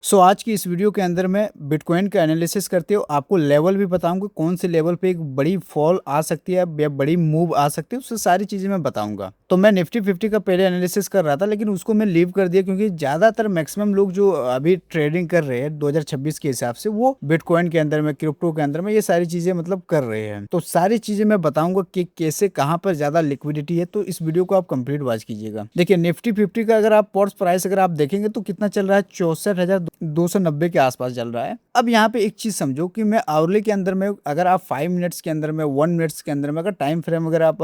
सो आज की इस वीडियो के अंदर मैं बिटकॉइन का एनालिसिस करते हुए आपको लेवल भी बताऊंगा, कौन से लेवल पे एक बड़ी फॉल आ सकती है या बड़ी मूव आ सकती है, उससे सारी चीजें मैं बताऊंगा। तो मैं निफ्टी 50 का पहले एनालिसिस कर रहा था, लेकिन उसको मैं लीव कर दिया क्योंकि ज्यादातर मैक्सिमम लोग जो अभी ट्रेडिंग कर रहे हैं 2026 के हिसाब से, वो बिटकॉइन के अंदर में, क्रिप्टो के अंदर में ये सारी चीजें मतलब कर रहे हैं। तो सारी चीजें मैं बताऊंगा कि कैसे, कहाँ पर ज्यादा लिक्विडिटी है। तो इस वीडियो को आप कंप्लीट वॉच कीजिएगा। देखिए, निफ्टी 50 का अगर आप पॉट्स प्राइस अगर आप देखेंगे तो कितना चल रहा है, 64,290 के आसपास चल रहा है। अब यहाँ पे एक चीज समझो कि मैं आवरली के अंदर में, अगर आप 5 मिनट्स के अंदर में, 1 मिनट्स के अंदर में अगर टाइम फ्रेम अगर आप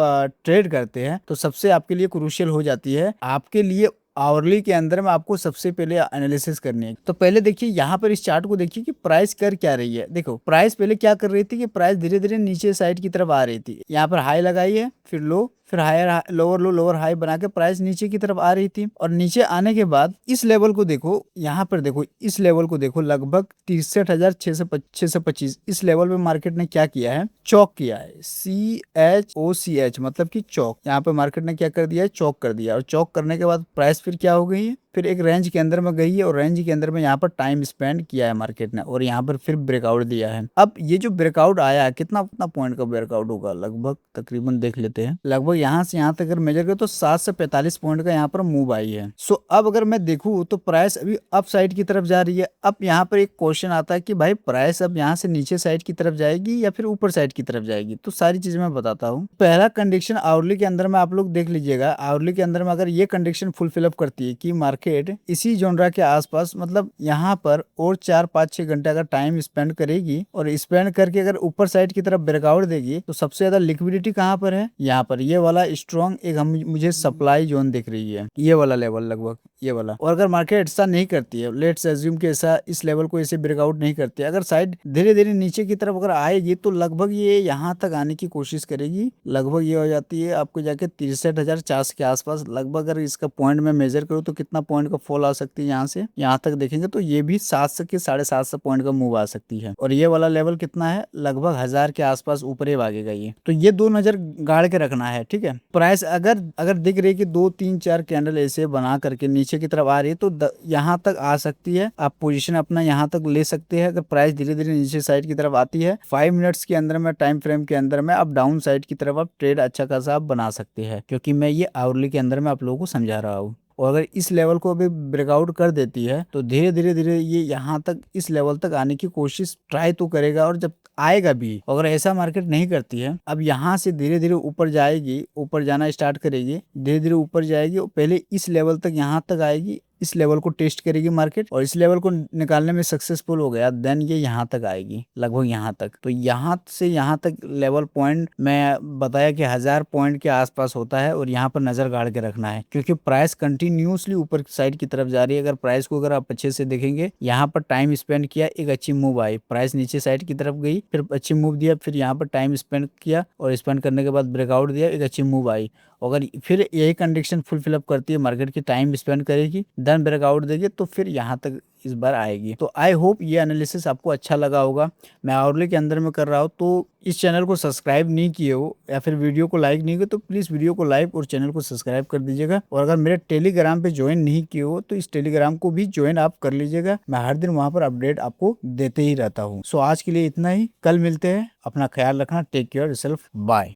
ट्रेड करते हैं तो सबसे आपके लिए क्रूशियल हो जाती है। आपके लिए आवरली के अंदर में आपको सबसे पहले एनालिसिस करनी है। तो पहले देखिए यहाँ पर इस चार्ट को देखिए कि प्राइस कर क्या रही है। देखो, प्राइस पहले क्या कर रही थी कि प्राइस धीरे धीरे नीचे साइड की तरफ आ रही थी। यहाँ पर हाई लगाई है, फिर लो, फिर higher, lower low, lower high बना के प्राइस नीचे की तरफ आ रही थी। और नीचे आने के बाद इस लेवल को देखो, यहाँ पर देखो, इस लेवल को देखो, लगभग 63,625 इस लेवल पे मार्केट ने क्या किया है, चौक किया है। CHOCH मतलब कि चौक। यहाँ पे मार्केट ने क्या कर दिया है, चौक कर दिया। और चौक करने के बाद प्राइस फिर क्या हो गई है, फिर एक रेंज के अंदर में गई है और रेंज के अंदर में यहाँ पर टाइम स्पेंड किया है मार्केट ने, और यहाँ पर फिर ब्रेकआउट दिया है। अब ये जो ब्रेकआउट आया है, कितना पॉइंट का ब्रेकआउट होगा, लगभग तकरीबन देख लेते हैं। लगभग यहाँ से यहाँ तक अगर मेजर करें तो 7 से 45 पॉइंट का यहाँ पर मूव आई है। सो अब अगर मैं देखूँ तो प्राइस अभी अप साइड की तरफ जा रही है। अब यहाँ पर एक क्वेश्चन आता है कि भाई प्राइस अब यहाँ से नीचे साइड की तरफ जाएगी या फिर ऊपर साइड की तरफ जाएगी। तो सारी चीजें मैं बताता हूँ। पहला कंडीशन आवरली के अंदर में आप लोग देख लीजिएगा। आवरली के अंदर में अगर ये कंडीशन फुलफिल अप करती है कि मार्केट इसी जोनरा के आसपास, मतलब यहाँ पर और 4-5-6 घंटे अगर टाइम स्पेंड करेगी और स्पेंड करके अगर ऊपर साइड की तरफ ब्रेकआउट देगी, तो सबसे ज्यादा लिक्विडिटी कहाँ पर है, यहाँ पर ये वाला स्ट्रॉन्ग एक मुझे सप्लाई जोन दिख रही है, ये वाला लेवल, लगभग ये वाला। और अगर मार्केट ऐसा नहीं करती है, लेट्स अज्यूम कि ऐसा इस लेवल को ऐसे ब्रेकआउट नहीं करती है, अगर साइड धीरे धीरे नीचे की तरफ अगर आएगी तो लगभग ये यहाँ तक आने की कोशिश करेगी। लगभग ये हो जाती है आपको जाके 63,400 के आसपास। लगभग अगर इसका पॉइंट में मेजर करूँ तो कितना पॉइंट का फॉल आ सकती है, यहाँ से यहाँ तक देखेंगे तो ये भी 700 के 750 पॉइंट का मूव आ सकती है। और ये वाला लेवल कितना है, लगभग 1000 के आसपास ऊपर ही भागेगा ये। तो ये दो नजर गाड़ के रखना है, ठीक है। प्राइस अगर अगर दिख रही है कि 2-3-4 कैंडल ऐसे बना करके नीचे की तरफ आ रही है तो यहाँ तक आ सकती है। आप पोजीशन अपना यहाँ तक ले सकते हैं। अगर प्राइस धीरे धीरे नीचे साइड की तरफ आती है, 5 मिनट्स के अंदर में, टाइम फ्रेम के अंदर में, आप डाउन साइड की तरफ आप ट्रेड अच्छा खासा आप बना सकते हैं, क्योंकि मैं ये आवरली के अंदर में आप लोगों को समझा रहा हूँ। और अगर इस लेवल को अभी ब्रेकआउट कर देती है तो धीरे धीरे धीरे ये यहाँ तक, इस लेवल तक आने की कोशिश ट्राई तो करेगा। और जब आएगा भी, अगर ऐसा मार्केट नहीं करती है, अब यहाँ से धीरे धीरे ऊपर जाएगी, ऊपर जाना स्टार्ट करेगी, धीरे धीरे ऊपर जाएगी, पहले इस लेवल तक यहाँ तक आएगी, इस लेवल को टेस्ट करेगी मार्केट, और इस लेवल को निकालने में सक्सेसफुल हो गया, देन ये यहाँ तक आएगी, लगभग यहाँ तक। तो यहाँ से यहाँ तक लेवल पॉइंट मैं बताया कि 1000 पॉइंट के आसपास होता है, और यहाँ पर नजर गाड़ के रखना है, क्योंकि प्राइस कंटिन्यूसली ऊपर साइड की तरफ जा रही है। अगर प्राइस को अगर आप अच्छे से देखेंगे, यहाँ पर टाइम स्पेंड किया, एक अच्छी मूव आई, प्राइस नीचे साइड की तरफ गई, फिर अच्छी मूव दिया, फिर यहाँ पर टाइम स्पेंड किया और स्पेंड करने के बाद ब्रेकआउट दिया, एक अच्छी मूव आई। अगर फिर यही कंडीशन फुलफिल अप करती है, मार्केट की टाइम स्पेंड करेगी, देन ब्रेकआउट देगी, तो फिर यहाँ तक इस बार आएगी। तो आई होप ये एनालिसिस आपको अच्छा लगा होगा। मैं आवरली के अंदर में कर रहा हूँ। तो इस चैनल को सब्सक्राइब नहीं किए हो या फिर वीडियो को लाइक नहीं किए तो प्लीज़ वीडियो को लाइक और चैनल को सब्सक्राइब कर दीजिएगा। और अगर मेरे टेलीग्राम पे ज्वाइन नहीं किए हो तो इस टेलीग्राम को भी ज्वाइन आप कर लीजिएगा। मैं हर दिन वहाँ पर अपडेट आपको देते ही रहता हूँ। सो आज के लिए इतना ही, कल मिलते हैं। अपना ख्याल रखना, टेक केयर योरसेल्फ, बाय।